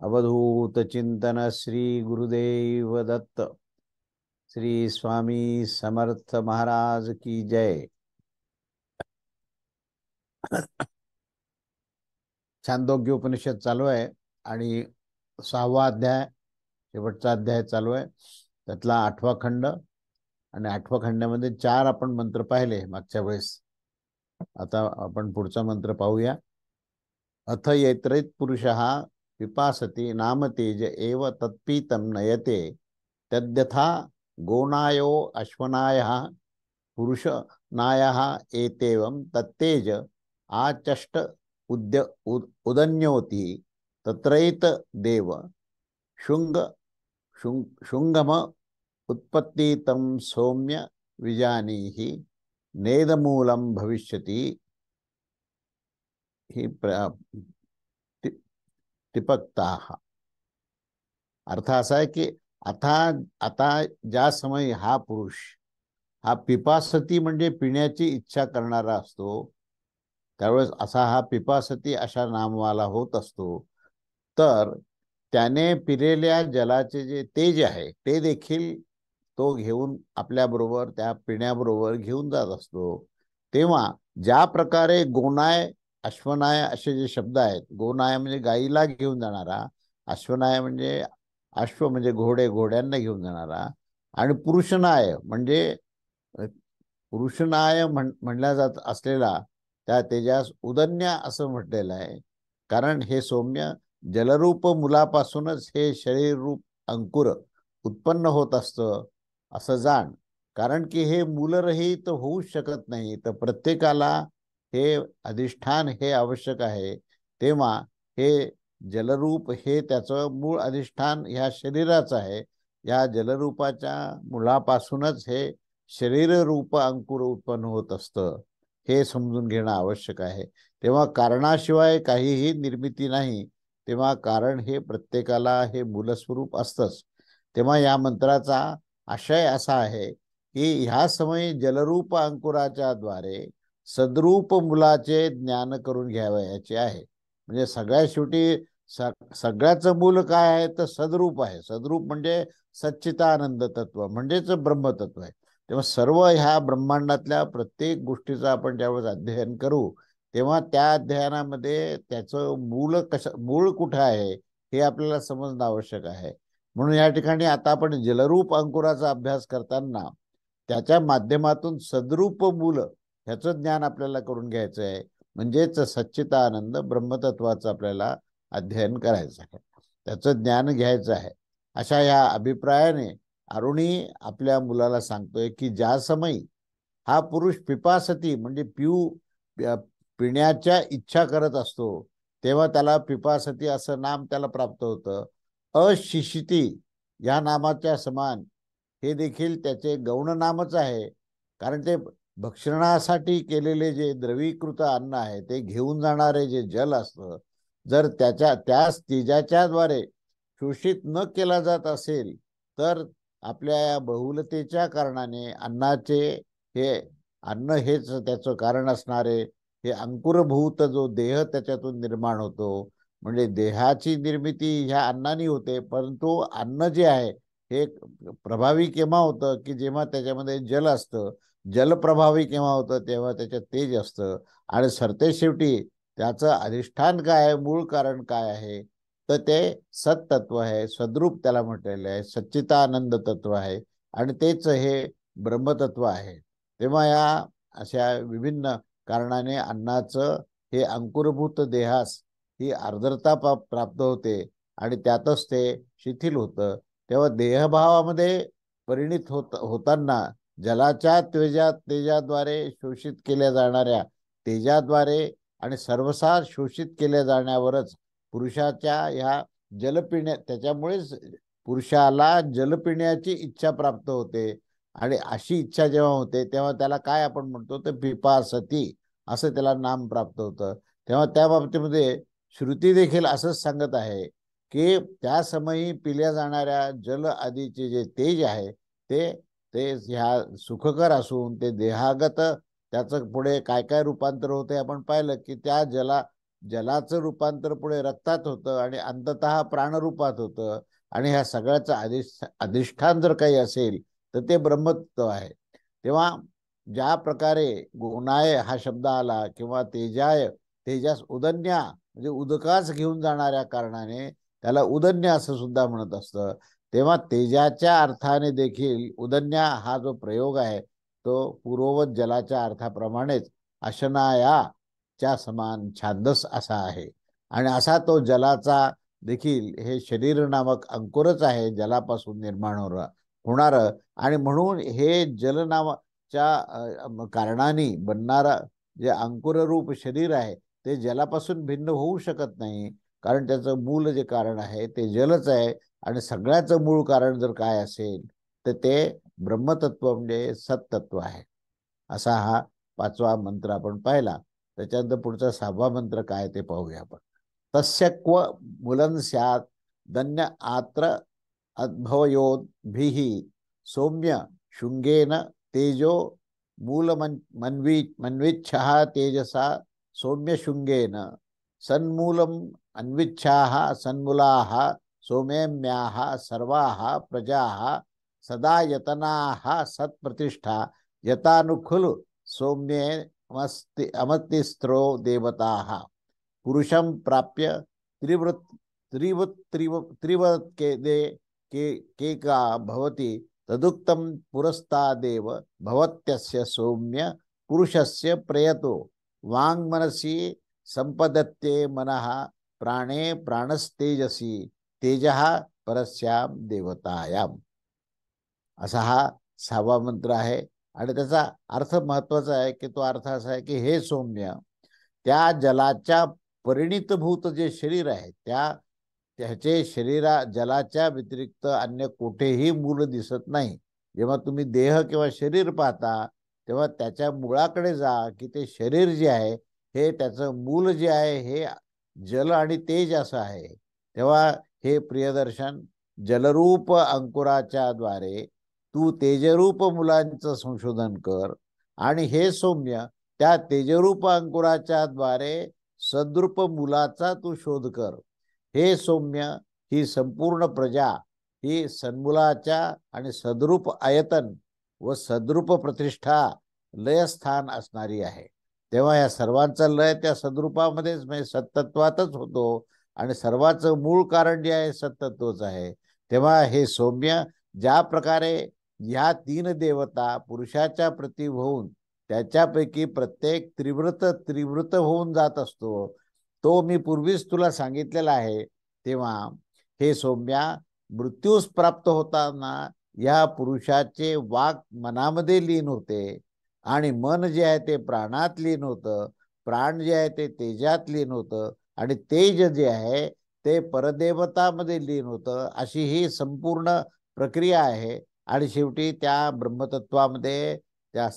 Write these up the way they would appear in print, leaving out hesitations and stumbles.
अवधूत चिंतन श्री गुरुदेव दत्त। श्री स्वामी समर्थ महाराज की जय। छांदोग्य उपनिषद चालू आहे आणि 6वा अध्याय, शेवटचा अध्याय चालू आहे. त्यातला 8वा खंड आणि 8व्या खंडामध्ये 4 आपण मंत्र पाहिले मागच्या वेळेस. आता आपण पुढचा मंत्र पाहूया. अथ यत्रेत पुरुषः पिपासति नाम तेज एव तत्पीतं नयते तद्यथा गोनायो अश्वनायः पुरुष नायः एतेवं तत्तेज आचष्ट उदन्योति तत्रैत देव शुंग शुंगम उत्पत्ति तम सौम्य विजानीहि नेदमूलम भविष्यति ही टिपकताः. अर्थ असा आहे की आता आता ज्या समय हा पुरुष हा पिपासती म्हणजे पिण्याची इच्छा करणारा असतो, त्यावेळेस असा हा पिपासती अशा नामवाला होत असतो. तर त्याने पिलेल्या जलाचे जे तेज आहे ते देखील तो घेऊन आपल्याबरोबर त्या पिण्याबरोबर घेऊन जात असतो. तेव्हा ज्या प्रकारे गोनाय अश्वनाय असे जे शब्द आहेत, गोनाय म्हणजे गाईला घेऊन जाणारा, अश्वनाय म्हणजे अश्व म्हणजे घोडे, घोड्यांना घेऊन जाणारा, आणि पुरुषनाय म्हणजे पुरुषनाय म्हणल्या जात असलेला त्या तेजास उदन्या असं म्हटलेलं आहे. कारण हे सौम्य जलरूप मुलापासूनच हे शरीर रूप अंकुर उत्पन्न होत असतं असं जाण. कारण की हे मूलरहित होऊ शकत नाही, तर प्रत्येकाला हे अधिष्ठान हे आवश्यक आहे. तेव्हा हे जलरूप हे त्याचं मूळ अधिष्ठान ह्या शरीराचं आहे. या जलरूपाच्या मुळापासूनच हे शरीर रूप अंकुर उत्पन्न होत असतं, हे समजून घेणं आवश्यक आहे. तेव्हा कारणाशिवाय काहीही निर्मिती नाही. तेव्हा कारण हे प्रत्येकाला हे मूलस्वरूप असतंच. तेव्हा या मंत्राचा आशय असा आहे की ह्या समयी जलरूप अंकुराच्या द्वारे सद्रूप मुलाचे ज्ञान करून घ्यावयाचे आहे. म्हणजे सगळ्या शेवटी सगळ्याचं मूल काय आहे तर सद्रूप आहे. सद्रूप म्हणजे सच्चिदानंद तत्व म्हणजेच ब्रह्मतत्व आहे. तेव्हा सर्व ह्या ब्रह्मांडातल्या प्रत्येक गोष्टीचं आपण ज्यावेळेस अध्ययन करू तेव्हा त्या अध्ययनामध्ये त्याचं मूळ कुठं आहे हे आपल्याला समजणं आवश्यक आहे. म्हणून या ठिकाणी आता आपण जलरूप अंकुराचा अभ्यास करताना त्याच्या माध्यमातून सद्रूप मूल ह्याचं ज्ञान आपल्याला करून घ्यायचं आहे. म्हणजेच सच्चिदानंद ब्रह्मतत्वाचं आपल्याला अध्ययन करायचं आहे, त्याचं ज्ञान घ्यायचं आहे. अशा या अभिप्रायाने अरुणी आपल्या मुलाला सांगतोय की ज्या समयी हा पुरुष पिपासती म्हणजे पिण्याच्या इच्छा करत असतो तेव्हा त्याला पिपासती असं नाम त्याला प्राप्त होतं. अशिशिती या नामाच्या समान हे देखील त्याचे गौण नामच आहे. कारण ते भक्षणासाठी केलेले जे द्रवीकृत अन्न आहे ते घेऊन जाणारे जे जल असतं, जर त्या तेजाच्याद्वारे शोषित न केला जात असेल तर आपल्या या बहुलतेच्या कारणाने हे अन्न हेच त्याचं कारण असणारे हे अंकुरभूत जो देह त्याच्यातून निर्माण होतो. म्हणजे देहाची निर्मिती ह्या अन्नाने होते, परंतु अन्न जे आहे हे प्रभावी केव्हा होतं की जेव्हा त्याच्यामध्ये जल असतं. जल प्रभावी केव्हा होतं तेव्हा त्याच्यात तेज असतं. आणि सरते शेवटी त्याचं अधिष्ठान काय आहे, मूळ कारण काय आहे तर ते सत्तत्व आहे. सद्रूप त्याला म्हटलेलं आहे, सच्चिदानंद तत्व आहे आणि तेच हे ब्रह्मतत्व आहे. तेव्हा या अशा विभिन्न कारणाने अन्नाचं हे अंकुरभूत देहास ही आर्द्रता प्राप्त होते आणि त्यातच ते शिथिल होतं. तेव्हा देहभावामध्ये परिणित होताना जलाच्या तेजाद्वारे शोषित केल्या जाणाऱ्या तेजाद्वारे आणि सर्वसार शोषित केल्या जाण्यावरच पुरुषाच्या ह्या त्याच्यामुळेच पुरुषाला जल पिण्याची इच्छा प्राप्त होते. आणि अशी इच्छा जेव्हा होते तेव्हा त्याला काय आपण म्हणतो तर पिपासती असं त्याला नाम प्राप्त होतं. तेव्हा त्या बाबतीमध्ये श्रुती देखील असंच सांगत आहे की त्या समयी पिल्या जाणाऱ्या जल आदीचे जे तेज आहे ते ते ह्या सुखकर असून ते देहागत त्याचं पुढे काय काय रूपांतर होते आपण पाहिलं की त्या जलाचं रूपांतर पुढे रक्तात होतं आणि अंततः प्राणरूपात होतं. आणि ह्या सगळ्याचं अधिष्ठान जर काही असेल तर ते ब्रह्मतत्व आहे. तेव्हा ज्या प्रकारे गुणाय हा शब्द आला किंवा तेजाय, तेजास उदन्या म्हणजे उदकाच घेऊन जाणाऱ्या कारणाने त्याला उदन्य असं सुद्धा म्हणत असतं. तेव्हा तेजाच्या अर्थाने देखील उदन्या हा जो प्रयोग आहे तो पूर्ववत जलाच्या अर्थाप्रमाणेच अशनायाच्या समान छांदस असा आहे. आणि असा तो जलाचा देखील हे शरीर नामक अंकुरच आहे, जलापासून निर्माण होणार. आणि म्हणून हे जल नावाच्या कारणाने बनणारा जे अंकुररूप शरीर आहे ते जलापासून भिन्न होऊ शकत नाही, कारण त्याचं मूल जे कारण आहे ते जलच आहे. आणि सगळ्याचं मूळ कारण जर काय असेल तर ते ब्रह्मतत्व म्हणजे सत्तत्व आहे. असा हा 5वा मंत्र आपण पाहिला. त्याच्यानंतर पुढचा 6वा मंत्र काय ते पाहूया आपण. तस्य क्व मुलं स्यात् धन्य आत्र अद्भवयोद्भिः सौम्य शुंगेन तेजो मन्विच्छः तेजसा सौम्य शुंगेन सन्मूलम अन्विच्छाः सन्मूलाः सौम्याः सर्वाः प्रजाः सदा यतनाः सत्प्रतिष्ठा यतानुखुल सौम्ये अमतिस्त्रो देवताः पुरुषं प्राप्य त्रिवृत त्रिवृत त्रिवृत के दे के का भवति तदुक्तं पुरस्तादेव भवत्यस्य सौम्य पुरुषस्य प्रयतो वाङ्मनसि संपदत्ते मनः प्राणे प्राणस्तेजसी तेजः परस्यां देवतायाम. असा हा 6वा मंत्र आहे. आणि त्याचा अर्थ महत्वाचा आहे की तो अर्थ असा आहे की हे सौम्य, त्या जलाच्या परिणितभूत जे शरीर आहे त्याचे शरीरा जलाच्या व्यतिरिक्त अन्य कुठेही मूल दिसत नाही. जेव्हा तुम्ही देह किंवा शरीर पाहता तेव्हा त्याच्या मुळाकडे जा की ते शरीर जे आहे हे त्याचं मूल जे आहे हे जल आणि तेज असं आहे. तेव्हा हे प्रियदर्शन, जलरूप अंकुराच्या द्वारे तू तेजरूप मुलांचं संशोधन कर आणि हे सौम्य त्या तेजरूप अंकुराच्या द्वारे सद्रूप मुलाचा तू शोध कर. हे सौम्य, ही संपूर्ण प्रजा ही सन्मुलाच्या आणि सद्रूप आयतन व सद्रूप प्रतिष्ठा लयस्थान असणारी आहे. तेव्हा या सर्वांचा लय त्या सद्रूपामध्येच म्हणजे सत्तत्वातच होतो आणि सर्वांचं मूळ कारण जे आहे सत्तत्वच आहे. तेव्हा हे सौम्य, ज्या प्रकारे ह्या 3 देवता पुरुषाच्या प्रती होऊन त्याच्यापैकी प्रत्येक त्रिवृत होऊन जात असतो, तो मी पूर्वीच तुला सांगितलेला आहे. तेव्हा हे सौम्या, मृत्यूस प्राप्त होताना या पुरुषाचे वाक मनामध्ये लीन होते आणि मन जे आहे ते प्राणात लीन होतं, प्राण जे आहे ते तेजात लीन होतं आणि तेज जे आहे ते परदेवतामध्ये लीन होतं. अशी ही संपूर्ण प्रक्रिया आहे. आणि शेवटी त्या ब्रह्मतत्वामध्ये, त्या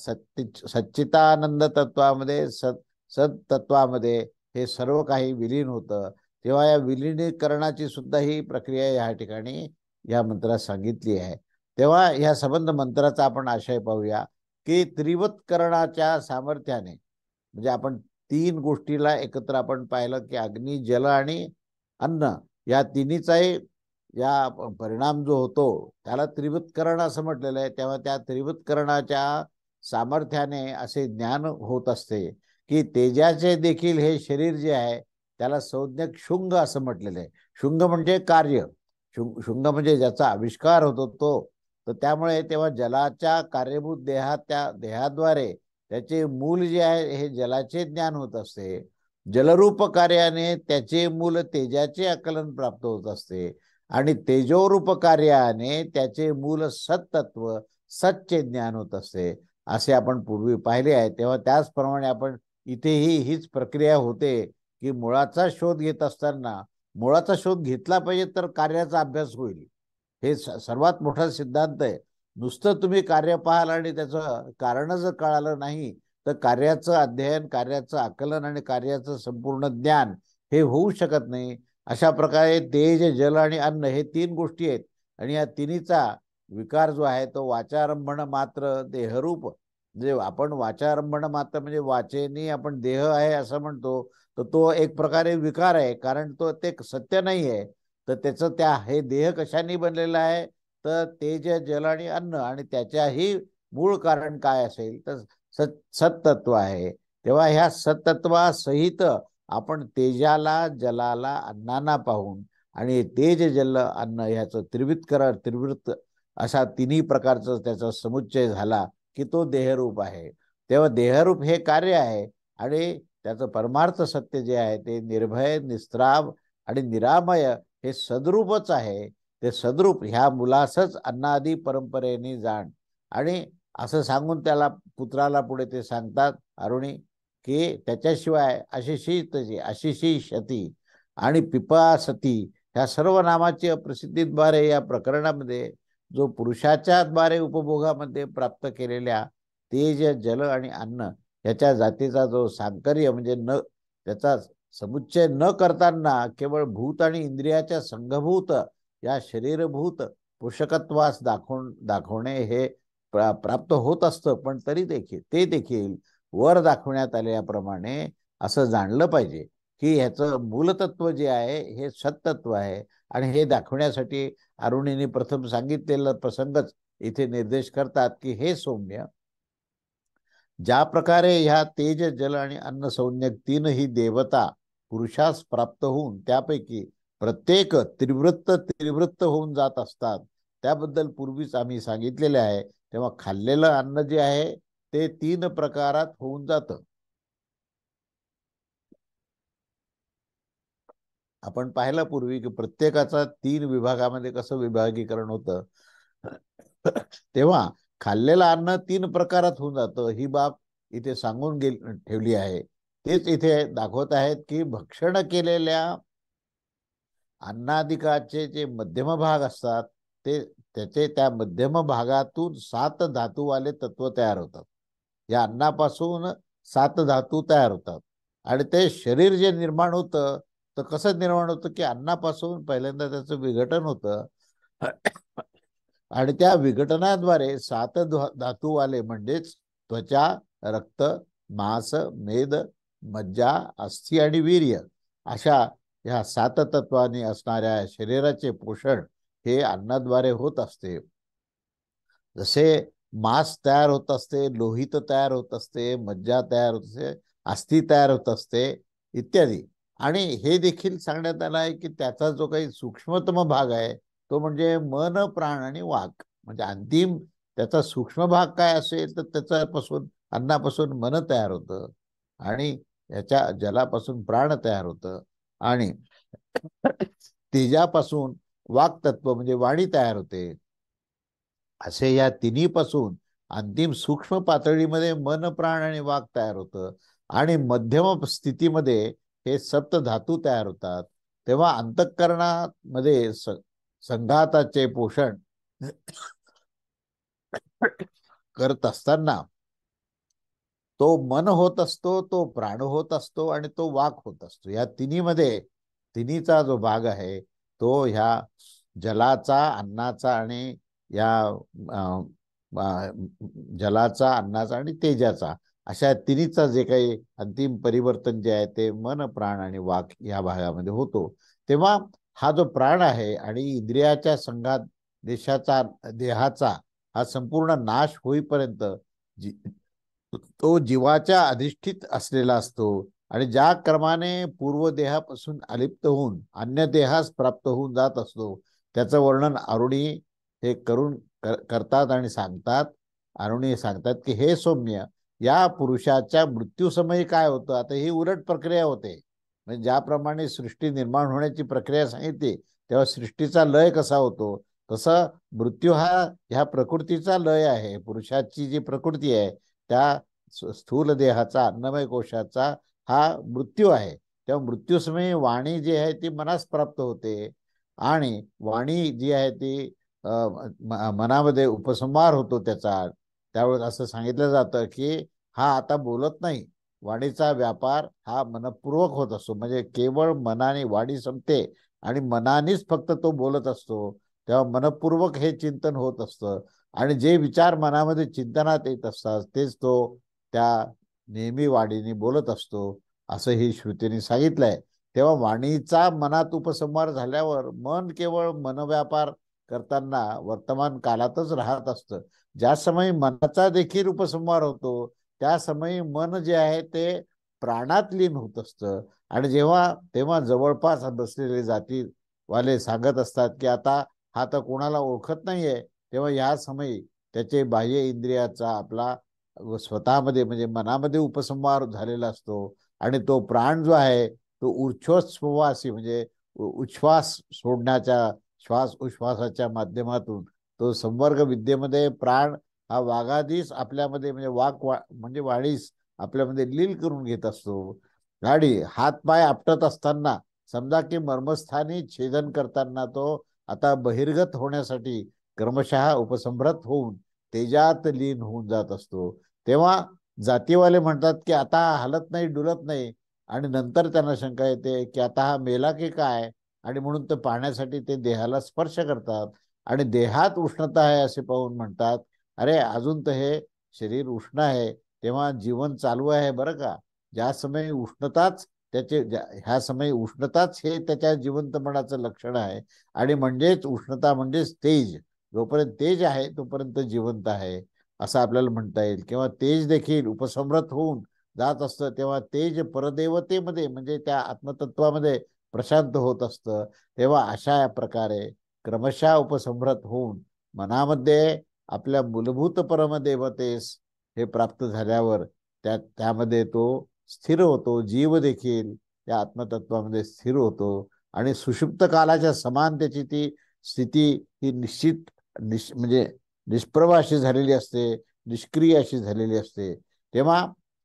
सच्चितानंद तत्वामध्ये, सत्तत्वामध्ये हे सर्व काही विलीन होतं. तेव्हा या विलिनीकरणाची सुद्धा ही प्रक्रिया या ठिकाणी या मंत्रात सांगितली आहे. तेव्हा ह्या संबंध मंत्राचा आपण आशय पाहूया की त्रिवत्करणाच्या सामर्थ्याने, म्हणजे आपण 3 गोष्टीला एकत्र आपण पाहिलं की अग्नी, जल आणि अन्न या तिन्हीचाही या परिणाम जो होतो त्याला त्रिवत्करण असं म्हटलेलं आहे. तेव्हा त्या त्रिवत्करणाच्या सामर्थ्याने असे ज्ञान होत असते की तेजाचे देखील हे शरीर जे आहे त्याला संज्ञक शुंग असं म्हटलेलं आहे. शुंग म्हणजे कार्य, शुंग म्हणजे ज्याचा आविष्कार होतो तो. तर त्यामुळे तेव्हा जलाच्या कार्यभूत देहात, त्या देहाद्वारे त्याचे मूल जे आहे हे जलाचे ज्ञान होत असते. जलरूप कार्याने त्याचे मूल तेजाचे आकलन प्राप्त होत असते आणि तेजोरूप कार्याने त्याचे मूल सत्तत्व, सच्चे ज्ञान होत असते, असे आपण पूर्वी पाहिले आहे. तेव्हा त्याचप्रमाणे आपण इथेही हीच प्रक्रिया होते की मुळाचा शोध घेत असताना मुळाचा शोध घेतला पाहिजे तर कार्याचा अभ्यास होईल. हे सर्वात मोठा सिद्धांत आहे. नुसतं तुम्ही कार्य पाहाल आणि त्याचं कारण जर कळालं नाही तर कार्याचं अध्ययन, कार्याचं आकलन आणि कार्याचं संपूर्ण ज्ञान हे होऊ शकत नाही. अशा प्रकारे तेज, जल आणि अन्न हे 3 गोष्टी आहेत आणि या तिन्हीचा विकार जो आहे तो वाचारंभण मात्र देहरूप. म्हणजे आपण वाचारंभण मात्र म्हणजे वाचेनी आपण देह आहे असं म्हणतो. तर तो एक प्रकारे विकार आहे, कारण तो ते सत्य नाही आहे. तर त्याचं हे देह कशाने बनलेला आहे, तर तेज जल आणि अन्न, आणि त्याच्याही मूळ कारण काय असेल तर सत्तत्व आहे. तेव्हा ह्या सत्तत्वासहित आपण तेजाला, जलाला, अन्नाना पाहून आणि तेज जल अन्न ह्याचं त्रिवृत्त अशा तिन्ही प्रकारचं त्याचा समुच्चय झाला की तो देहरूप आहे. तेव्हा देहरूप हे कार्य आहे आणि त्याचं परमार्थ सत्य जे आहे ते निर्भय, निस्त्राव आणि निरामय हे सद्रूपच आहे. ते सद्रूप ह्या मुलासच अन्नादी परंपरेने जाण, आणि असं सांगून त्याला पुत्राला पुढे ते सांगतात अरुणी की त्याच्याशिवाय आशिषी शती आणि पिपासती ह्या सर्व नामाची प्रसिद्धीद्वारे या प्रकरणामध्ये जो पुरुषाच्या द्वारे उपभोगामध्ये प्राप्त केलेल्या तेज, जल आणि अन्न याच्या जातीचा जो सांकर्य म्हणजे न त्याचा समुच्चय न करताना केवळ भूत आणि इंद्रियाच्या संघभूत या शरीरभूत पोषकत्वास दाखवणे हे प्राप्त होत असतं. पण तरी देखील ते देखील वर दाखवण्यात आल्याप्रमाणे असं जाणलं पाहिजे की ह्याचं मूलतत्व जे आहे हे सत्तत्व आहे. आणि हे दाखवण्यासाठी अरुणीने प्रथम सांगितलेला प्रसंगच इथे निर्देश करतात की हे सौम्य, ज्या प्रकारे ह्या तेज, जल आणि अन्न संज्ञक तीनही देवता पुरुषास प्राप्त होऊन त्यापैकी प्रत्येक त्रिवृत्त होऊन जात असतात, त्याबद्दल पूर्वीच आम्ही सांगितलेले आहे. तेव्हा खाल्लेलं अन्न जे आहे ते 3 प्रकारात होऊन जातं. आपण पाहिलं पूर्वी की प्रत्येकाचा 3 विभागामध्ये कसं विभागीकरण होतं. तेव्हा खाल्लेलं अन्न 3 प्रकारात होऊन जातं, ही बाब इथे सांगून ठेवली आहे. तेच इथे दाखवत आहेत की भक्षण केलेल्या अन्नादिकाचे जे मध्यम भाग असतात ते त्या मध्यम भागातून 7 धातूवाले तत्व तयार होतात. या अन्नापासून 7 धातू तयार होतात आणि ते शरीर जे निर्माण होतं तर कसं निर्माण होतं की अन्नापासून पहिल्यांदा त्याचं विघटन होतं आणि त्या विघटनाद्वारे 7 धातूवाले म्हणजेच त्वचा, रक्त, मांस, मेद, मज्जा, अस्थि आणि वीर्य अशा ह्या 7 तत्वांनी असणाऱ्या शरीराचे पोषण हे अन्नाद्वारे होत असते. जसे मांस तयार होत असते, लोहित तयार होत असते, मज्जा तयार होत असते, अस्थि तयार होत असते इत्यादी. आणि हे देखील सांगण्यात आलं आहे की त्याचा जो काही सूक्ष्मतम भाग आहे तो म्हणजे मन, प्राण आणि वाक. म्हणजे अंतिम त्याचा सूक्ष्म भाग काय असेल तर त्याच्यापासून अन्नापासून मन तयार होतं आणि याच्या जलापासून प्राण तयार होतं आणि तेजापासून वाक तत्व म्हणजे वाणी तयार होते. असे या तिन्ही पासून अंतिम सूक्ष्म पातळीमध्ये मन, प्राण आणि वाक तयार होतं आणि मध्यम स्थितीमध्ये हे सप्त धातू तयार होतात. तेव्हा अंतःकरणामध्ये संघाताचे पोषण करत असताना तो मन होत असतो, तो प्राण होत असतो आणि तो वाक होत असतो. या तिन्हीमध्ये तिन्हीचा जो भाग आहे तो ह्या जलाचा, अन्नाचा आणि या जलाचा, अन्नाचा आणि तेजाचा अशा तिन्हीचा जे काही अंतिम परिवर्तन जे आहे ते मन, प्राण आणि वाक या भागामध्ये होतो. तेव्हा हा जो प्राण आहे आणि इंद्रियाच्या संघात देहाचा हा संपूर्ण नाश होईपर्यंत तो जीवाच्या अधिष्ठित असलेला असतो आणि ज्या क्रमाने पूर्व देहापासून अलिप्त होऊन अन्य देहास प्राप्त होऊन जात असतो त्याचं वर्णन अरुणी हे करतात आणि सांगतात. अरुणी सांगतात की हे सौम्य, या पुरुषाच्या मृत्यूसमयी काय होतं. आता ही उलट प्रक्रिया होते. म्हणजे ज्याप्रमाणे सृष्टी निर्माण होण्याची प्रक्रिया सांगितली तेव्हा सृष्टीचा लय कसा होतो तसं मृत्यू हा ह्या प्रकृतीचा लय आहे. पुरुषाची जी प्रकृती आहे त्या स्थूल देहाचा, अन्नमय कोशाचा हा मृत्यू आहे. तेव्हा मृत्यूसमयी वाणी जी आहे ती मनास प्राप्त होते आणि वाणी जी आहे ती मनामध्ये उपसंहार होतो त्याचा. त्यावेळेस असं सांगितलं जातं की हा आता बोलत नाही. वाणीचा व्यापार हा मनपूर्वक होत असतो. म्हणजे केवळ मनाने वाणी संपते आणि मनानेच फक्त तो बोलत असतो. तेव्हा मनपूर्वक हे चिंतन होत असतं आणि जे विचार मनामध्ये चिंतनात येत असतात तेच तो त्या नेहमी वाणीने बोलत असतो. असं ही श्रुतीने सांगितलंय. तेव्हा वाणीचा मनात उपसंहार झाल्यावर मन केवळ मनव्यापार करताना वर्तमान काळातच राहत असतं. ज्या समयी मनाचा देखील उपसंहार होतो त्या समयी मन जे आहे ते प्राणात लीन होत असतं. आणि तेव्हा जवळपास बसलेले जातीवाले सांगत असतात की आता हा तर कोणाला ओळखत नाहीये. तेव्हा या समयी त्याचे बाह्य इंद्रियाचा आपला स्वतःमध्ये म्हणजे मनामध्ये उपसंहार झालेला असतो. आणि तो प्राण जो आहे तो ऊर्ध्वश्वासी म्हणजे उच्छ्वास सोडण्याच्या श्वास उच्छ्वासाच्या माध्यमातून तो संवर्ग विद्येमध्ये प्राण हा वाघाधीस आपल्यामध्ये म्हणजे म्हणजे वाणीस आपल्यामध्ये लीन करून घेत असतो. आणि हातपाय आपटत असताना समजा की मर्मस्थानी छेदन करताना तो आता बहिर्गत होण्यासाठी क्रमशः उपसंभ्रत होऊन तेजात लीन होऊन जात असतो. तेव्हा जातीवाले म्हणतात की आता हलत नाही डुलत नाही. आणि नंतर त्यांना शंका येते की आता हा मेला की काय. आणि म्हणून ते पाहण्यासाठी ते देहाला स्पर्श करतात आणि देहात उष्णता आहे असे पाहून म्हणतात अरे अजून तर हे शरीर उष्ण आहे. तेव्हा जीवन चालू आहे बरं का. ज्या समयी उष्णताच ह्या समयी उष्णताच हे त्याच्या जिवंतपणाचं लक्षण आहे. आणि म्हणजेच उष्णता म्हणजेच तेज. जोपर्यंत तेज आहे तोपर्यंत जिवंत आहे असं आपल्याला म्हणता येईल. किंवा तेज देखील उपसंहृत होऊन जात असतं तेव्हा तेज परदेवतेमध्ये म्हणजे त्या आत्मतत्वामध्ये प्रशांत होत असतं. तेव्हा अशा प्रकारे क्रमशः उपसंहृत होऊन मनामध्ये आपल्या मूलभूत परमदेवतेस हे प्राप्त झाल्यावर त्यामध्ये तो स्थिर होतो. जीव देखील त्या आत्मतत्वामध्ये स्थिर होतो आणि सुषुप्त कालाच्या समान त्याची ती स्थिती ही म्हणजे निष्प्रभ अशी झालेली असते, निष्क्रिय अशी झालेली असते. तेव्हा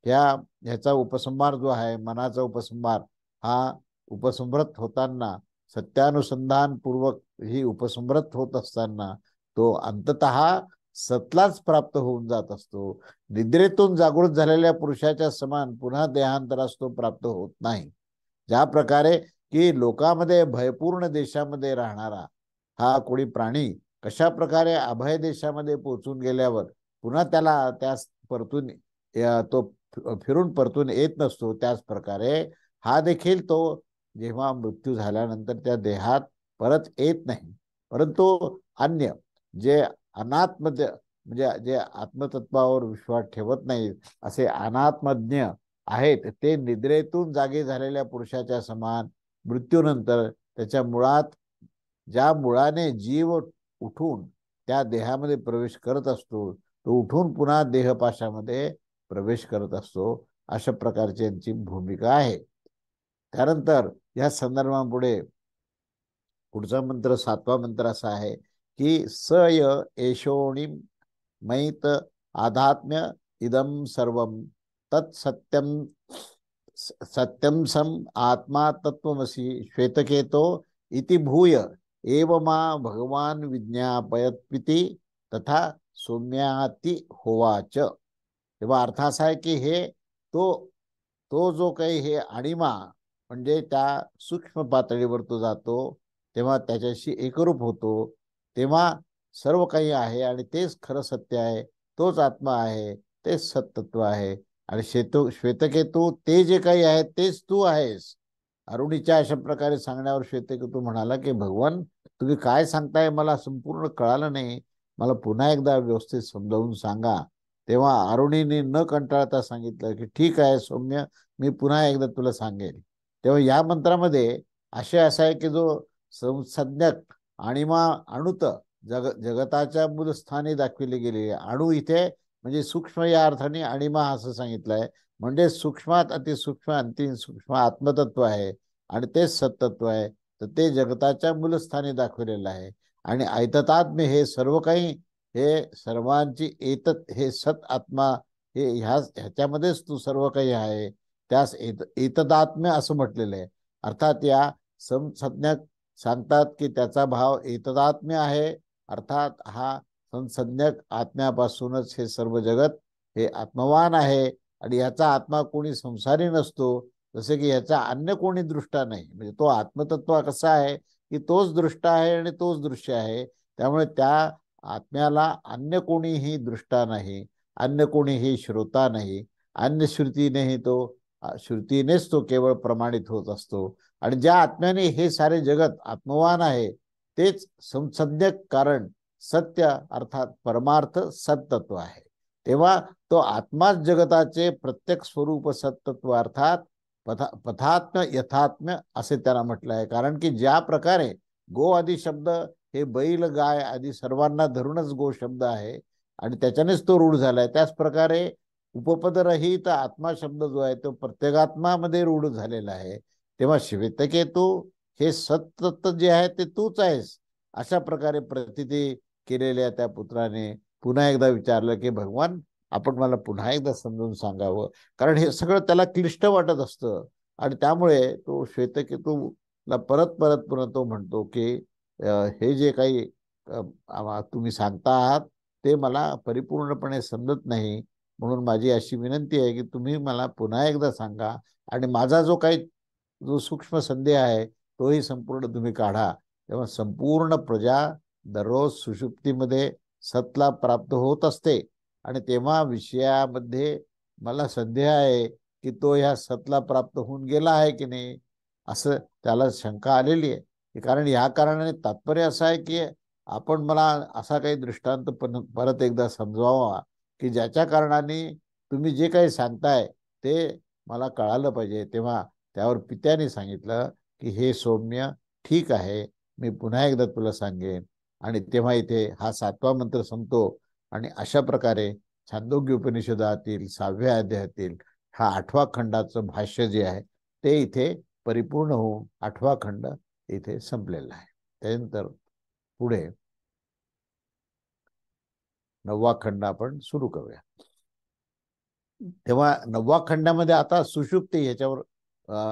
ह्याचा उपसंहार जो आहे मनाचा उपसंहार हा उपसंहृत होताना सत्यानुसंधान पूर्वक ही उपसंहृत होत असताना तो अंततः सतलाच प्राप्त होऊन जात असतो. निद्रेतून जागृत झालेल्या पुरुषाच्या समान पुन्हा देहांतरास तो प्राप्त होत नाही. ज्या प्रकारे की लोकांमध्ये भयपूर्ण देशामध्ये राहणारा हा कोणी प्राणी कशा प्रकारे अभय देशामध्ये पोहोचून गेल्यावर पुन्हा त्याला त्या परतून तो फिरून परतून येत नसतो, त्याच प्रकारे हा देखील तो जेव्हा मृत्यू झाल्यानंतर त्या देहात परत येत नाही. परंतु अन्य जे अनात्मज्ञ म्हणजे जे आत्मतत्वावर विश्वास ठेवत नाहीत असे अनात्मज्ञ आहेत ते निद्रेतून जागे झालेल्या पुरुषाच्या समान मृत्यूनंतर त्याच्या मुळात ज्या मुळाने जीव उठून त्या देहामध्ये प्रवेश करत असतो तो उठून पुन्हा देहपाशामध्ये प्रवेश करत असतो. अशा प्रकारची यांची भूमिका आहे. त्यानंतर या संदर्भापुढे पुढचा मंत्र 7वा मंत्र असा आहे की सय एशोणी मैत आध्यात्म्य इदम सर्वम तत्सत्यम सत्यम सम आत्मा तत्वमसी श्वेतकेतो इति भूय एवमा भगवान विज्ञापयत्विति तथा सौम्याति होवाच. तेव्हा अर्थ असा आहे की हे तो तो जो काही हे आणिमा म्हणजे त्या सूक्ष्म पातळीवर तो जातो तेव्हा त्याच्याशी एकरूप होतो. तेव्हा सर्व काही आहे आणि तेच खरं सत्य आहे. तोच आत्मा आहे, तेच सत्तत्व आहे. आणि श्वेतकेतू ते जे काही आहे तेच तू आहेस. अरुणीच्या अशा प्रकारे सांगण्यावर श्वेतकेतू म्हणाला की भगवान तुम्ही काय सांगताय मला संपूर्ण कळालं नाही. मला पुन्हा एकदा व्यवस्थित समजावून सांगा. तेव्हा अरुणीने न कंटाळता सांगितलं की ठीक आहे सौम्य, मी पुन्हा एकदा तुला सांगेन. तेव्हा या मंत्रामध्ये असा आहे की जो संज्ञक आणिमा अणुत जगताच्या मूलस्थानी दाखविले गेलेले अणु इथे म्हणजे सूक्ष्म या अर्थाने आणिमा असं सांगितलंय. म्हणजे सूक्ष्मात अतिसूक्ष्म अंतिम सूक्ष्म आत्मतत्व आहे आणि तेच सत्तत्व आहे. तर ते जगताच्या मूलस्थानी दाखवलेलं आहे. आणि ऐततात्म्य हे सर्व काही हे सर्वांची हे सत आत्मा हे ह्याच्यामध्येच तू सर्व काही आहे. त्यास एतदात्म्य असं म्हटलेलं आहे. अर्थात या संज्ञक सांगतात की त्याचा भाव एतदात्म्य आहे. अर्थात हा संज्ञक आत्म्यापासूनच हे सर्व जगत हे आत्मवान आहे आणि याचा आत्मा कोणी संसारी नसतो. जसे की याचा अन्य कोणी दृष्टा नाही. म्हणजे तो आत्मतत्व कसा आहे की तोच दृष्टा आहे आणि तोच दृश्य आहे. त्यामुळे त्या आत्म्याला अन्य कोणीही दृष्टा नाही, अन्य कोणीही श्रोता नाही, अन्य श्रुतीनेही तो श्रुतीनेच तो केवळ प्रमाणित होत असतो. आणि ज्या आत्म्याने हे सारे जगत आत्मवान आहे तेच संसज्ञक कारण सत्य अर्थात परमार्थ सत्तत्व आहे. तेव्हा तो आत्माच जगताचे प्रत्यक्ष स्वरूप सत्तत्व अर्थात पथात्म यथात्म्य असे त्याला म्हटलं आहे. कारण की ज्या प्रकारे गो आदी शब्द हे बैल गाय आदी सर्वांना धरूनच गो शब्द आहे आणि त्याच्यानेच तो रूढ झालाय, त्याच प्रकारे उपपदरहित आत्मा शब्द जो आहे तो प्रत्येगात्मामध्ये रूढ झालेला आहे. तेव्हा श्वेतकेतू हे सत्तत्व जे आहे ते तूच आहेस अशा प्रकारे प्रतिती केलेल्या त्या पुत्राने पुन्हा एकदा विचारलं की भगवान आपण मला पुन्हा एकदा समजून सांगावं, कारण हे सगळं त्याला क्लिष्ट वाटत असतं. आणि त्यामुळे तो श्वेतकेतूला परत परत पुन्हा तो म्हणतो की हे जे काही तुम्ही सांगता आहात ते मला परिपूर्णपणे समजत नाही, म्हणून माझी अशी विनंती आहे की तुम्ही मला पुन्हा एकदा सांगा आणि माझा जो सूक्ष्म संदेह आहे तोही संपूर्ण तुम्ही काढा. तेव्हा संपूर्ण प्रजा दररोज सुषुप्तीमध्ये सतला प्राप्त होत असते आणि तेव्हा विषयामध्ये मला संदेह आहे की तो ह्या सतला प्राप्त होऊन गेला आहे की नाही, असं त्याला शंका आलेली आहे. कारण ह्या कारणाने तात्पर्य असं आहे की आपण मला असा काही दृष्टांत परत एकदा समजावा की ज्याच्या कारणाने तुम्ही जे काही सांगताय ते मला कळालं पाहिजे. तेव्हा त्यावर पित्याने सांगितलं की हे सौम्य ठीक आहे, मी पुन्हा एकदा तुला सांगेन. आणि तेव्हा इथे हा 7वा मंत्र संपतो आणि अशा प्रकारे छांदोग्य उपनिषदातील 6व्या अध्यायातील हा 8व्या खंडाचं भाष्य जे आहे ते इथे परिपूर्ण होऊन 8वा खंड इथे संपलेला आहे. त्यानंतर पुढे 9वा खंड आपण सुरू करूया. तेव्हा 9व्या खंडामध्ये आता सुषुप्ती याच्यावर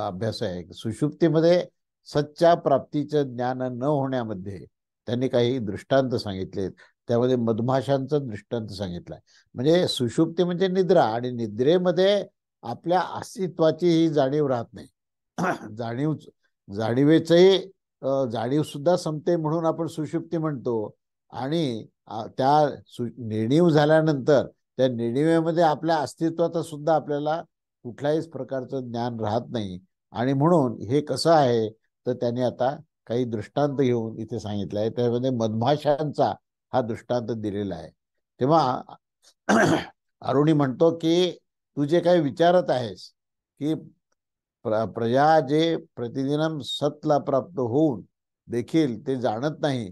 अभ्यास आहे. सुषुप्तीमध्ये सच्च्या प्राप्तीचं ज्ञान न होण्यामध्ये त्यांनी काही दृष्टांत सांगितले. त्यामध्ये मधमाशांचं दृष्टांत सांगितलंय. म्हणजे सुषुप्ती म्हणजे निद्रा आणि निद्रेमध्ये आपल्या अस्तित्वाची ही जाणीव राहत नाही. जाणीवेचंही जाणीव सुद्धा संपते म्हणून आपण सुषुप्ती म्हणतो. आणि त्या निर्णीव झाल्यानंतर त्या निर्णिवेमध्ये आपल्या अस्तित्वाचं सुद्धा आपल्याला कुठल्याही प्रकारचं ज्ञान राहत नाही. आणि म्हणून हे कसं आहे तर त्यांनी आता काही दृष्टांत घेऊन इथे सांगितलं आहे. त्यामध्ये मधमाशांचा हा दृष्टांत दिलेला आहे. तेव्हा अरुणी म्हणतो की तू जे काही विचारत आहेस की प्रजा जे प्रतिदिन सतला प्राप्त होऊन देखील ते जाणत नाही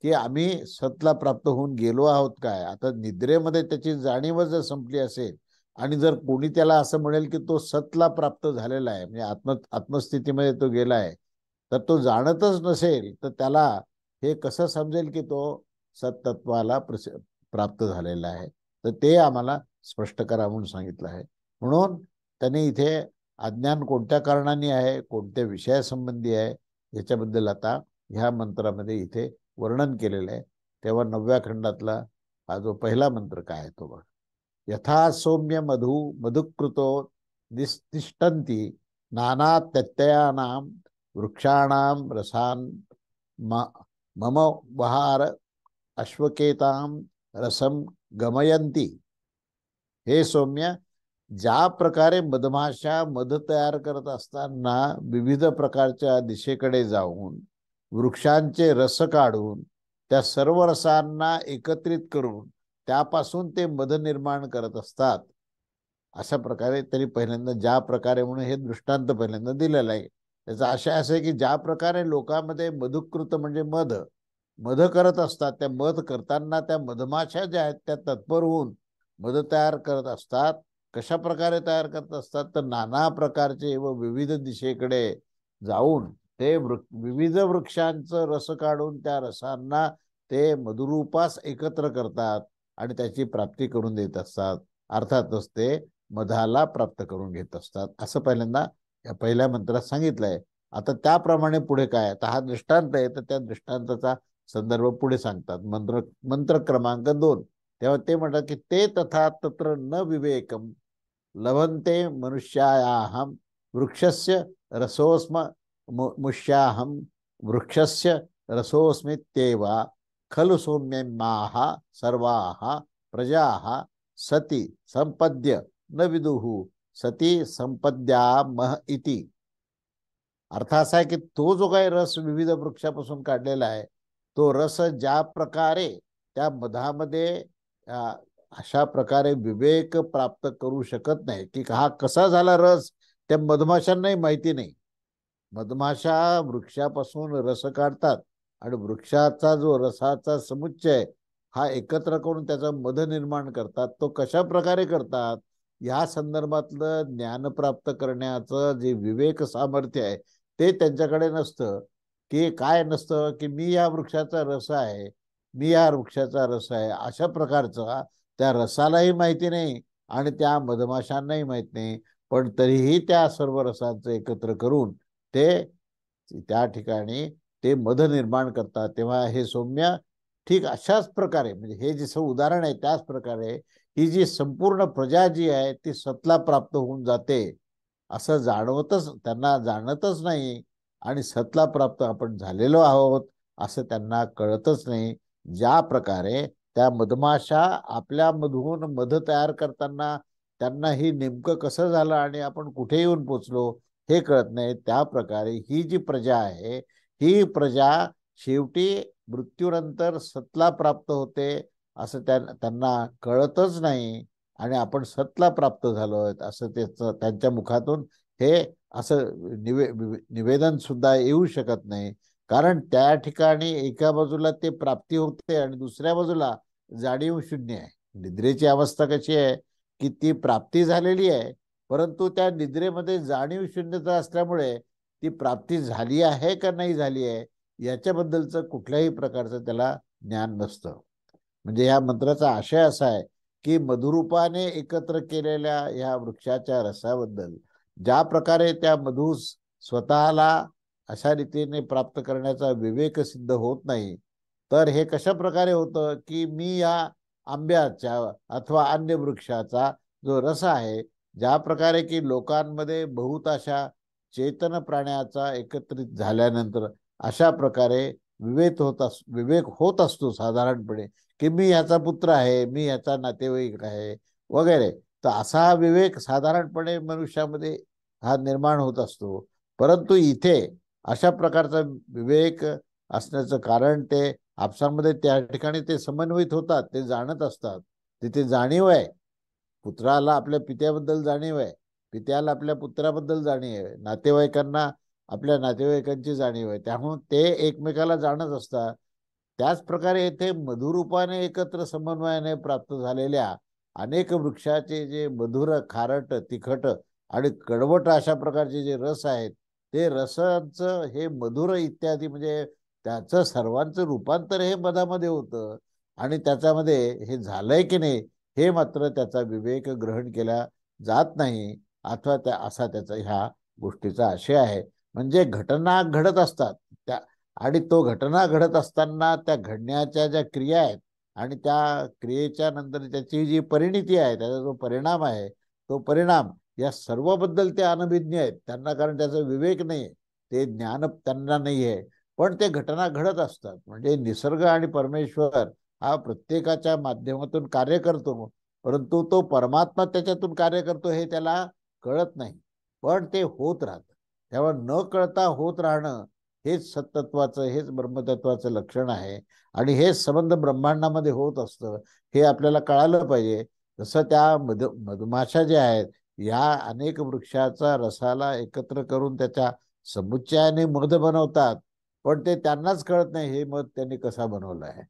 की आम्ही सतला प्राप्त होऊन गेलो आहोत काय. आता निद्रेमध्ये त्याची जाणीव जर संपली असेल आणि जर कोणी त्याला असं म्हणेल की तो सतला प्राप्त झालेला आहे म्हणजे आत्मस्थितीमध्ये तो गेला आहे, तर तो जाणतच नसेल तर त्याला हे कसं समजेल की तो सत्तत्वाला प्राप्त झालेला आहे. तर ते आम्हाला स्पष्ट करा म्हणून सांगितलं आहे. म्हणून त्यांनी इथे अज्ञान कोणत्या कारणाने आहे, कोणत्या विषयासंबंधी आहे याच्याबद्दल आता ह्या मंत्रामध्ये इथे वर्णन केलेलं आहे. तेव्हा 9व्या खंडातला हा जो पहिला मंत्र काय आहे तो बघ. यथा सौम्य मधुकृतो निस्तिष्ठन्ति नाना त्यत्ययानां वृक्षाणां रसान मम वहार अश्वकेतां रसम गमयंती. हे सौम्य, ज्या प्रकारे मधमाशा मध तयार करत असताना विविध प्रकारच्या दिशेकडे जाऊन वृक्षांचे रस काढून त्या सर्व रसांना एकत्रित करून त्यापासून ते मध निर्माण करत असतात, अशा प्रकारे त्यांनी पहिल्यांदा ज्या प्रकारे म्हणून हे दृष्टांत पहिल्यांदा दिलेलं आहे. त्याचा आशय असं आहे की ज्या प्रकारे लोकांमध्ये मधुकृत म्हणजे मध करत असतात, त्या मध करताना त्या मधमाशा ज्या आहेत त्या तत्पर होऊन मध तयार करत असतात. कशा प्रकारे तयार करत असतात तर नाना प्रकारचे व विविध दिशेकडे जाऊन ते विविध वृक्षांचं रस काढून त्या रसांना ते मधुरूपास एकत्र करतात आणि त्याची प्राप्ती करून देत असतात. अर्थातच ते मधाला प्राप्त करून घेत असतात असं पहिल्यांदा या पहिल्या मंत्रात सांगितलंय. आता त्याप्रमाणे पुढे काय, तर हा दृष्टांत आहे तर त्या दृष्टांताचा संदर्भ पुढे सांगतात. मंत्र क्रमांक 2. तेव्हा ते म्हणतात की ते तथा तत्र न विवेकम लभन्ते मनुष्यायाहम वृक्षस्य रसोस्म मुष्याहम वृक्षस्य रसोस्मित्येवा खलु सौम्यमाः सर्वाः प्रजाः सति संपद्य न विदुः सती संपद्या मह इति. अर्थ असा आहे की तो जो काही रस विविध वृक्षापासून काढलेला आहे, तो रस ज्या प्रकारे त्या मधामध्ये अशा प्रकारे विवेक प्राप्त करू शकत नाही की हा कसा झाला रस, त्या मधमाशांनाही माहिती नाही. मधमाशा वृक्षापासून रस काढतात आणि वृक्षाचा जो रसाचा समुच्चय हा एकत्र करून त्याचा मध निर्माण करतात. तो कशा प्रकारे करतात या संदर्भातलं ज्ञान प्राप्त करण्याचं जे विवेक सामर्थ्य आहे ते त्यांच्याकडे नसतं. की काय नसतं की मी या वृक्षाचा रस आहे, मी या वृक्षाचा रस आहे, अशा प्रकारचा त्या रसालाही माहिती नाही आणि त्या मधमाशांनाही माहित नाही. पण तरीही त्या सर्व रसांचं एकत्र करून ते त्या ठिकाणी ते मध निर्माण करतात. तेव्हा हे सौम्य ठीक अशाच प्रकारे म्हणजे हे जसं उदाहरण आहे त्याच प्रकारे ही जी संपूर्ण प्रजा जी आहे ती सतला प्राप्त होऊन जाते असं जाणवतच त्यांना जाणतच नाही आणि सतला प्राप्त आपण झालेलो आहोत असं त्यांना कळतच नाही. ज्या प्रकारे त्या मधमाशा आपल्या मधून मध तयार करताना त्यांना ही नेमकं कसं झालं आणि आपण कुठे येऊन पोचलो हे कळत नाही, त्या प्रकारे ही जी प्रजा आहे ही प्रजा शेवटी मृत्यूनंतर सतला प्राप्त होते असं त्यांना कळतच नाही आणि आपण सतला प्राप्त झालो असं त्यांच्या मुखातून हे असं निवेदन सुद्धा येऊ शकत नाही. कारण त्या ठिकाणी एका बाजूला ते प्राप्ती होते आणि दुसऱ्या बाजूला जाणीव शून्य आहे. निद्रेची अवस्था कशी आहे की ती प्राप्ती झालेली आहे परंतु त्या निद्रेमध्ये जाणीव शून्यता असल्यामुळे ती प्राप्ती झाली आहे का नाही झाली आहे याच्याबद्दलचं कुठल्याही प्रकारचं त्याला ज्ञान नसतं. म्हणजे या मंत्राचा आशय असा आहे की मधुरूपाने एकत्र केलेल्या या वृक्षाच्या रसाबद्दल ज्या प्रकारे त्या मधूस स्वतःला अशा रीतीने प्राप्त करण्याचा विवेक सिद्ध होत नाही, तर हे कशा प्रकारे होतं की मी या आंब्याच्या अथवा अन्य वृक्षाचा जो रस आहे, ज्या प्रकारे की लोकांमध्ये बहुत अशा चेतन प्राण्याचा एकत्रित झाल्यानंतर अशा प्रकारे विवेक होत असतो साधारणपणे की मी याचा पुत्र आहे, मी याचा नातेवाईक आहे वगैरे. तर असा हा विवेक साधारणपणे मनुष्यामध्ये हा निर्माण होत असतो. परंतु इथे अशा प्रकारचा विवेक असण्याचं कारण ते आपसामध्ये त्या ठिकाणी ते समन्वित होतात, ते जाणत असतात. तिथे जाणीव आहे, पुत्राला आपल्या पित्याबद्दल जाणीव आहे, पित्याला आपल्या पुत्राबद्दल जाणीव आहे, नातेवाईकांना आपल्या नातेवाईकांची जाणीव आहे. त्यामुळे ते एकमेकाला जाणत असतात. त्याच प्रकारे येथे मधुरूपाने एकत्र समन्वयाने प्राप्त झालेल्या अनेक वृक्षाचे जे मधुर खारट तिखट आणि कडवट अशा प्रकारचे जे रस आहेत ते रसांचं हे मधुर इत्यादी म्हणजे त्याचं सर्वांचं रूपांतर हे मधामध्ये होतं आणि त्याच्यामध्ये हे झालंय की नाही हे मात्र त्याचा विवेक ग्रहण केला जात नाही अथवा असा त्याचा ह्या गोष्टीचा आशय आहे. म्हणजे घटना घडत असतात त्या आणि तो घटना घडत असताना त्या घडण्याच्या ज्या क्रिया आहेत आणि त्या क्रियेच्या नंतर त्याची जी परिणिती आहे त्याचा जो परिणाम आहे तो परिणाम या सर्वबद्दल ते अनभिज्ञ आहेत त्यांना, कारण त्याचा विवेक नाही ते ज्ञान त्यांना नाही आहे. पण ते घटना घडत असतात. म्हणजे निसर्ग आणि परमेश्वर हा प्रत्येकाच्या माध्यमातून कार्य करतो परंतु तो परमात्मा त्याच्यातून कार्य करतो हे त्याला कळत नाही, पण ते होत राहतं. तेव्हा न कळता होत राहणं हेच सत्तत्वाचं हेच ब्रह्मतत्वाचं लक्षण आहे आणि हे संबंध ब्रह्मांडामध्ये होत असतं हे आपल्याला कळालं पाहिजे. जसं त्या मधमाशा ज्या आहेत या अनेक वृक्षाचा रसाला एकत्र करून त्याच्या समुच्चयाने मध बनवतात, पण ते त्यांनाच कळत नाही हे मध त्यांनी कसा बनवलं आहे.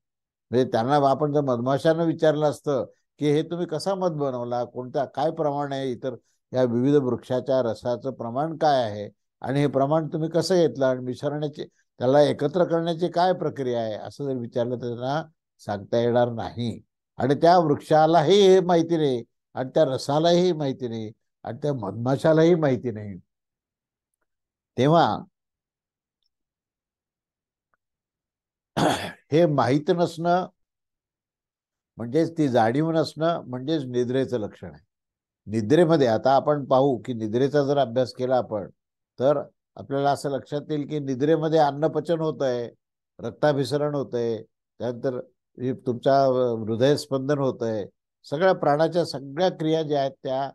म्हणजे त्यांना आपण जर मधमाशांना विचारलं असतं की हे तुम्ही कसा मध बनवला, कोणत्या काय प्रमाण आहे, इतर या विविध वृक्षाच्या रसाचं प्रमाण काय आहे आणि हे प्रमाण तुम्ही कसं घेतलं आणि मिसळण्याची त्याला एकत्र करण्याची काय प्रक्रिया आहे असं जर विचारलं तर त्यांना सांगता येणार नाही. आणि त्या वृक्षालाही हे माहिती नाही आणि त्या रसालाही माहिती नाही आणि त्या मधमाशालाही माहिती नाही. तेव्हा हे माहीत नसणं म्हणजेच ती जाणीव नसणं म्हणजेच निद्रेचं लक्षण आहे. निद्रेमध्ये आता आपण पाहू की निद्रेचा जर अभ्यास केला आपण तर आपल्याला असं लक्षात येईल की निद्रेमध्ये अन्नपचन होत आहे, रक्ताभिसरण होत आहे, त्यानंतर तुमच्या हृदयस्पंदन होत आहे, सगळ्या प्राणाच्या सगळ्या क्रिया ज्या आहेत त्या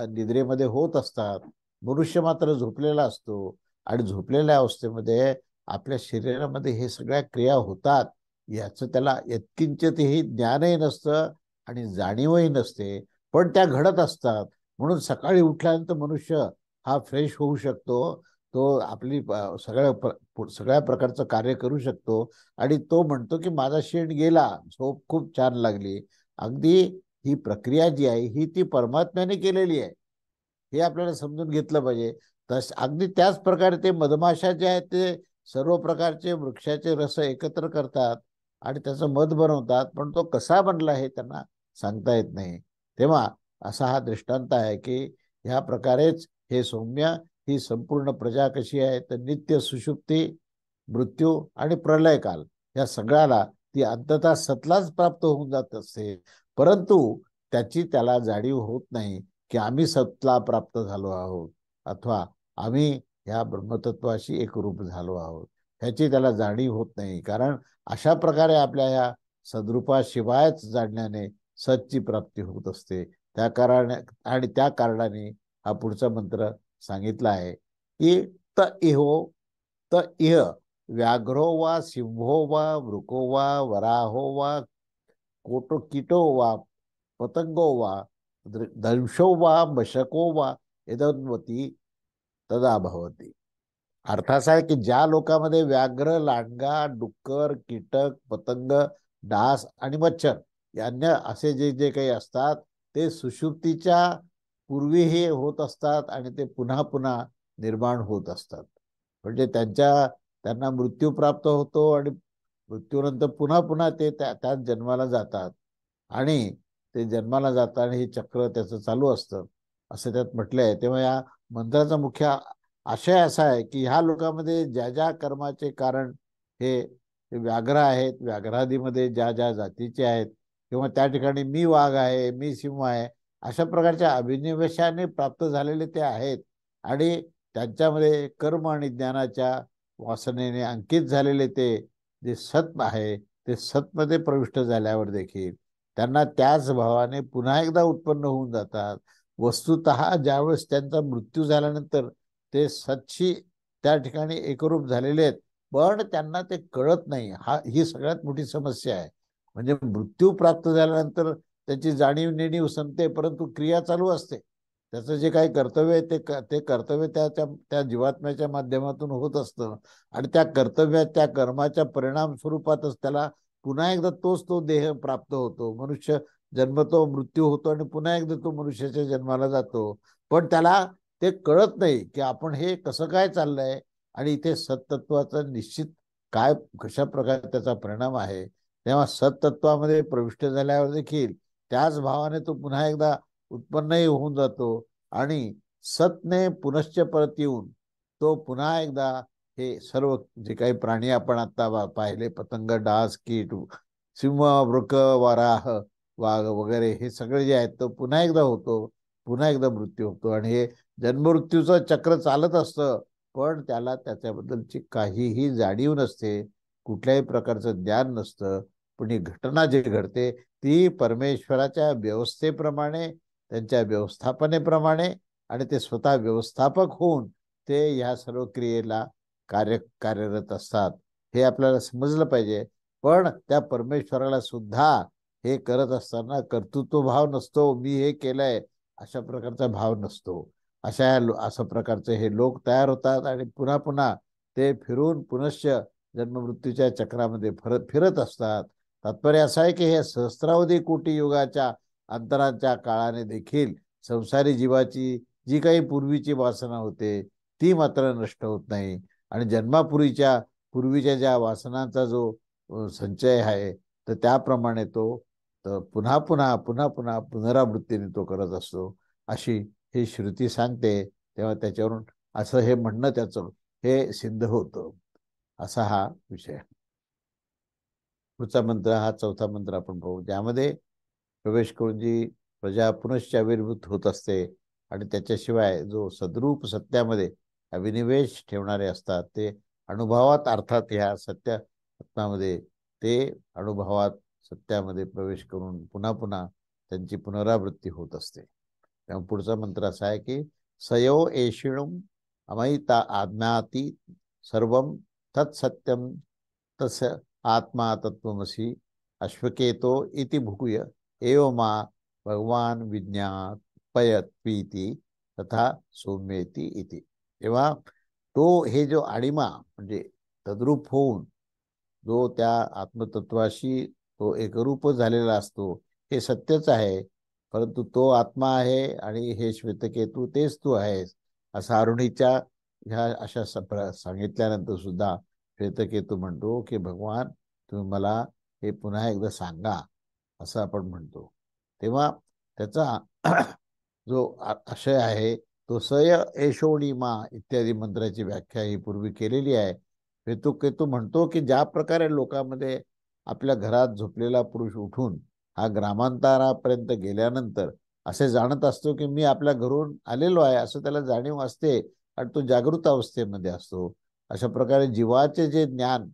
निद्रेमध्ये होत असतात. मनुष्य मात्र झोपलेला असतो आणि झोपलेल्या अवस्थेमध्ये आपल्या शरीरामध्ये हे सगळ्या क्रिया होतात याचं त्याला यत्किंचितही ज्ञानही नसतं आणि जाणीवही नसते, पण त्या घडत असतात. म्हणून सकाळी उठल्यानंतर मनुष्य हा फ्रेश होऊ शकतो. तो आपली सगळ्या प्रकारचं कार्य करू शकतो आणि तो म्हणतो की माझा शेण गेला, झोप खूप छान लागली. अगदी ही प्रक्रिया जी आहे ही ती परमात्म्याने केलेली आहे, हे आपल्याला समजून घेतलं पाहिजे. अगदी त्याच प्रकारे ते मधमाशा जे आहेत ते सर्व प्रकारचे वृक्षाचे रस एकत्र करतात आणि त्याचं मध बनवतात, पण तो कसा बनला हे त्यांना सांगता येत नाही. तेव्हा असा हा दृष्टांत आहे की ह्या प्रकारेच हे सौम्य, ही संपूर्ण प्रजा कशी आहे तर नित्य सुषुप्ती, मृत्यू आणि प्रलयकाल या सगळ्याला ती अंततः सतलाच प्राप्त होऊन जात असते. परंतु त्याची त्याला जाणीव होत नाही की आम्ही सतला प्राप्त झालो आहोत अथवा आम्ही ह्या ब्रह्मतत्वाशी एकरूप झालो आहोत, ह्याची त्याला जाणीव होत नाही. कारण अशा प्रकारे आपल्या ह्या सद्रूपाशिवायच जाणण्याने सतची प्राप्ती होत असते. त्या कारणाने हा पुढचा मंत्र सांगितला आहे की त इहो त इह व्याघ्रो वा सिंहो वा वृको वा वराहो वा कोटो किटो वा पतंगो वा दंशो वा मशको वा यदन्वती तदा भवती. अर्थ असा आहे की ज्या लोकांमध्ये व्याघ्र, लांडगा, डुक्कर, कीटक, पतंग, डास आणि मच्छर या अन्य असे जे जे काही असतात ते सुषुप्तीच्या पूर्वी हे होत असतात आणि ते पुन्हा पुन्हा निर्माण होत असतात. म्हणजे त्यांना मृत्यू प्राप्त होतो आणि मृत्यूनंतर पुन्हा पुन्हा ते त्याच जन्माला जातात आणि ते जन्माला जातात आणि हे चक्र त्याचं चालू असतं असं त्यात म्हटलं आहे. तेव्हा या मंत्राचा मुख्य आशय असा आहे की ह्या लोकांमध्ये ज्या ज्या कर्माचे कारण हे व्याघ्र आहेत, व्याघ्रादीमध्ये ज्या ज्या जातीचे आहेत किंवा त्या ठिकाणी मी वाघ आहे, मी सिंह आहे, अशा प्रकारच्या अभिनिवेशाने प्राप्त झालेले ते आहेत आणि त्यांच्यामध्ये कर्म आणि ज्ञानाच्या वासनेने अंकित झालेले ते जे सत आहे ते सतमध्ये प्रविष्ट झाल्यावर देखील त्यांना त्याच भावाने पुन्हा एकदा उत्पन्न होऊन जातात. वस्तुतः ज्यावेळेस त्यांचा मृत्यू झाल्यानंतर ते सतशी त्या ठिकाणी एकरूप झालेले आहेत, पण त्यांना ते कळत नाही. ही सगळ्यात मोठी समस्या आहे. म्हणजे मृत्यू प्राप्त झाल्यानंतर त्याची जाणीव नेणीव संपते, परंतु क्रिया चालू असते. त्याचं जे काही कर्तव्य आहे ते कर्तव्य त्या जीवात्म्याच्या माध्यमातून होत असतं आणि त्या कर्तव्यात त्या कर्माच्या परिणाम स्वरूपातच त्याला पुन्हा एकदा तो देह प्राप्त होतो. मनुष्य जन्मतो, मृत्यू होतो आणि पुन्हा एकदा तो मनुष्याच्या जन्माला जातो. पण त्याला ते कळत नाही की आपण हे कसं काय चाललंय आणि इथे सतत्वाचा निश्चित काय कशा प्रकारे त्याचा परिणाम आहे. तेव्हा सतत्वामध्ये प्रविष्ट झाल्यावर देखील त्याच भावाने तो पुन्हा एकदा उत्पन्नही होऊन जातो आणि सतने पुनश्च परत येऊन तो पुन्हा एकदा हे सर्व जे काही प्राणी आपण आता पाहिले, पतंग, डास, कीट, सिंह, वृक, वराह, वाघ वगैरे हे सगळे जे आहेत तो पुन्हा एकदा होतो, पुन्हा एकदा मृत्यू होतो आणि हे जन्ममृत्यूचं चक्र चालत असतं. पण त्याला त्याच्याबद्दलची काहीही जाणीव नसते, कुठल्याही प्रकारचं ज्ञान नसतं. पण ही घटना जी घडते ती परमेश्वराच्या व्यवस्थेप्रमाणे, त्यांच्या व्यवस्थापनेप्रमाणे आणि ते स्वतः व्यवस्थापक होऊन ते ह्या सर्व क्रियेला कार्यरत असतात, हे आपल्याला समजलं पाहिजे. पण त्या परमेश्वराला सुद्धा हे करत असताना कर्तृत्व भाव नसतो, मी हे केलंय अशा प्रकारचा भाव नसतो. असं प्रकारचे हे लोक तयार होतात आणि पुन्हा पुन्हा ते फिरून पुनश्च जन्ममृत्यूच्या चक्रामध्ये फिरत असतात. तात्पर्य असं आहे की हे सहस्रावधी कोटी युगाच्या अंतराच्या काळाने देखील संसारी जीवाची जी काही पूर्वीची वासना होते ती मात्र नष्ट होत नाही आणि पूर्वीच्या ज्या वासनांचा जो संचय आहे तर त्याप्रमाणे तो पुन्हा पुन्हा पुन्हा पुन्हा पुनरावृत्तीने तो करत असतो, अशी ही श्रुती सांगते. तेव्हा त्याच्यावरून असं हे म्हणणं त्याचं हे सिद्ध होतं. असा हा विषय. पुढचा मंत्र हा चौथा मंत्र आपण पाहू, ज्यामध्ये प्रवेश करून जी प्रजा पुनश्च आविर्भूत होत असते आणि त्याच्याशिवाय जो सद्रूप सत्यामध्ये अभिनिवेश ठेवणारे असतात ते अनुभवात, अर्थात ह्या सत्य आत्मामध्ये ते अनुभवात सत्यामध्ये प्रवेश करून पुन्हा पुन्हा त्यांची पुनरावृत्ती होत असते. तेव्हा पुढचा मंत्र असा आहे की सयो एषिणुम अमयिता आज्ञाती सर्वम तत्सत्यम तस आत्मा तत्वमसी अश्वकेतो इति भूय एव मा भगवान विज्ञापयत्वीति तथा सौम्येति इति. तेव्हा तो हे जो आडिमा म्हणजे तद्रूप होऊन जो त्या आत्मतत्वाशी तो एकरूप झालेला असतो हे सत्यच आहे. परंतु तो आत्मा आहे आणि हे श्वेतकेतू तेच तू आहेस असं अरुणीच्या ह्या अशा सांगितल्यानंतर सुद्धा श्वेतकेतू म्हणतो की भगवान तुम्ही मला हे पुन्हा एकदा सांगा असं आपण म्हणतो. तेव्हा त्याचा जो आशय आहे तो सय एषोणीमा इत्यादी मंत्राची व्याख्या ही पूर्वी केलेली आहे. केतू म्हणतो की ज्या प्रकारे लोकांमध्ये आपल्या घरात झोपलेला पुरुष उठून हा ग्रामांतरापर्यंत गेल्यानंतर असे जाणत असतो की मी आपल्या घरून आलेलो आहे असं त्याला जाणीव असते आणि तो जागृत अवस्थेमध्ये असतो. अशा प्रकारे जीवाचे जे ज्ञान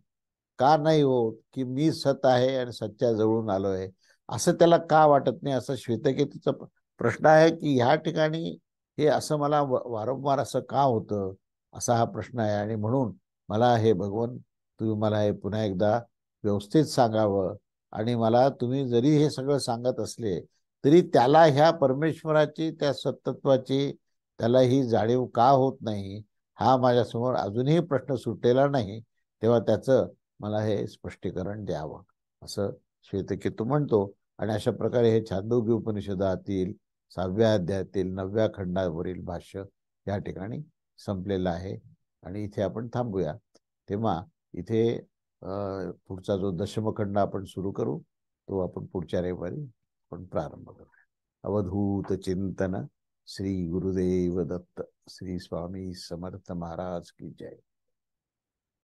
का नाही होत की मी सत आहे आणि सत्या जवळून आलोय असं त्याला का वाटत नाही असा श्वेतकेतूचा प्रश्न आहे की ह्या ठिकाणी हे असं मला वारंवार असं का होतं असा हा प्रश्न आहे. आणि म्हणून मला हे भगवान तुम्ही मला हे पुन्हा एकदा व्यवस्थित सांगावं आणि मला तुम्ही जरी हे सगळं सांगत असले तरी त्याला ह्या परमेश्वराची त्या सत्तत्वाची त्याला ही जाणीव का होत नाही हा माझ्यासमोर अजूनही प्रश्न सुटलेला नाही. तेव्हा त्याचं मला हे स्पष्टीकरण द्यावं असं श्वेतकेतू म्हणतो. आणि अशा प्रकारे हे छांदोग्य उपनिषदातील 6व्या अध्यायातील 9व्या खंडावरील भाष्य या ठिकाणी संपलेलं आहे आणि इथे आपण थांबूया. तेव्हा इथे पुढचा जो दशमखंड आपण सुरू करू तो आपण पुढच्या रविवारी आपण प्रारंभ करूया. अवधूत चिंतन श्री गुरुदेव दत्त. श्री स्वामी समर्थ महाराज की जय.